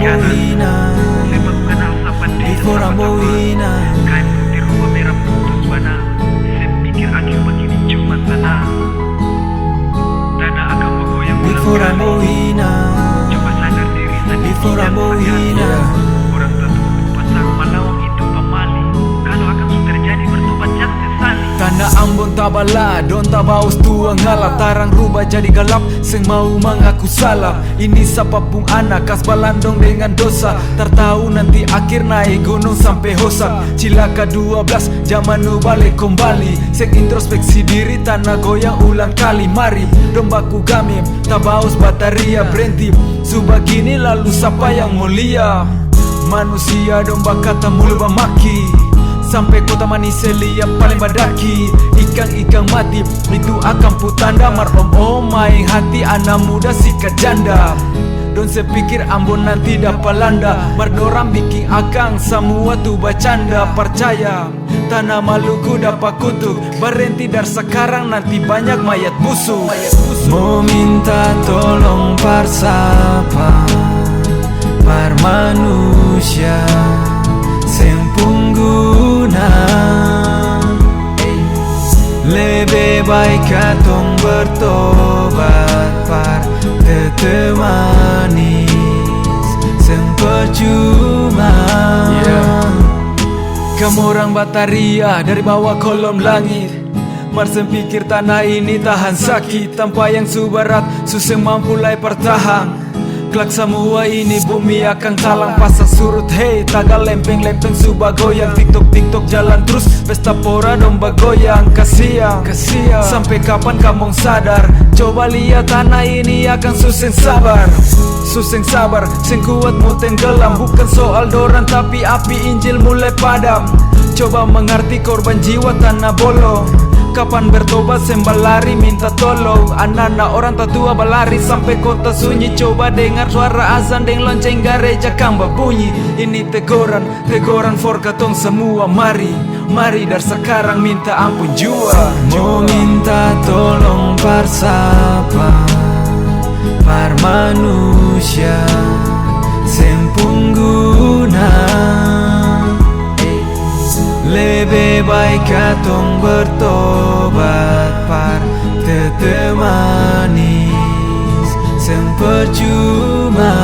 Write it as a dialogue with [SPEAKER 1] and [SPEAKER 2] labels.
[SPEAKER 1] hina, before I'm hina.
[SPEAKER 2] Kain putih rumah merah putus bana. Saya pikir akhir begini cuma tanah. Dana akan bergoyang
[SPEAKER 1] Before I'm hina,
[SPEAKER 2] coba sadar diri sedikit.
[SPEAKER 1] before I'm hina.
[SPEAKER 2] Orang tertutup pasang malawang itu pamali. Kalau akan terjadi bertobat jangan sesali.
[SPEAKER 1] Tanah Ambon tabala, don tabaus tuang ngalah. Tarang rubah jadi galap, seng mau mengaku salah. Ini sapapung anak kas balandong dengan dosa. Tertahu nanti akhir naik gunung sampai hosak. Cilaka 12, zaman nu balik kembali. Seng introspeksi diri, tanah goyang ulang kali. Mari, dombaku kami, tabaus bataria berhenti. Subagini lalu siapa yang mulia? Manusia domba kata mulu maki. Sampai kota Maniselia paling badaki. Ikan-ikan mati itu akan putanda. Marom main hati anak muda sikat janda. Don sepikir Ambon nanti dapat landa. Mardoram bikin akang semua tu bercanda. Percaya tanah Maluku dapat kutuk. Berhenti dari sekarang nanti banyak mayat busuk. Mau minta tolong parsapa par manusia sempungguna. Lebih baik katong bertobat par tetemanis sempercuma. Kamu orang Bataria dari bawah kolom langit. Marsen pikir tanah ini tahan sakit. Tanpa yang subarat susah mampu lai pertahan. Kelak semua ini bumi akan kalang. Pasang surut hey tagal lempeng-lempeng subah goyang. TikTok jalan terus pesta pora domba goyang. Kasihan sampai kapan kamu sadar? Coba lihat tanah ini akan susah sabar sing kuat mau tenggelam. Bukan soal doran tapi api Injil mulai padam. Coba mengerti korban jiwa tanah bolong. Kapan bertobat sembah lari minta tolong. Anak-anak orang tatua berlari sampai kota sunyi. Coba dengar suara azan deng lonceng gereja kang berbunyi. Ini teguran for katong semua. Mari dari sekarang minta ampun jua. Mau minta tolong parsapa par manusia sempungguna. Lebih baik katong bertobat par tetemanis sempercuma.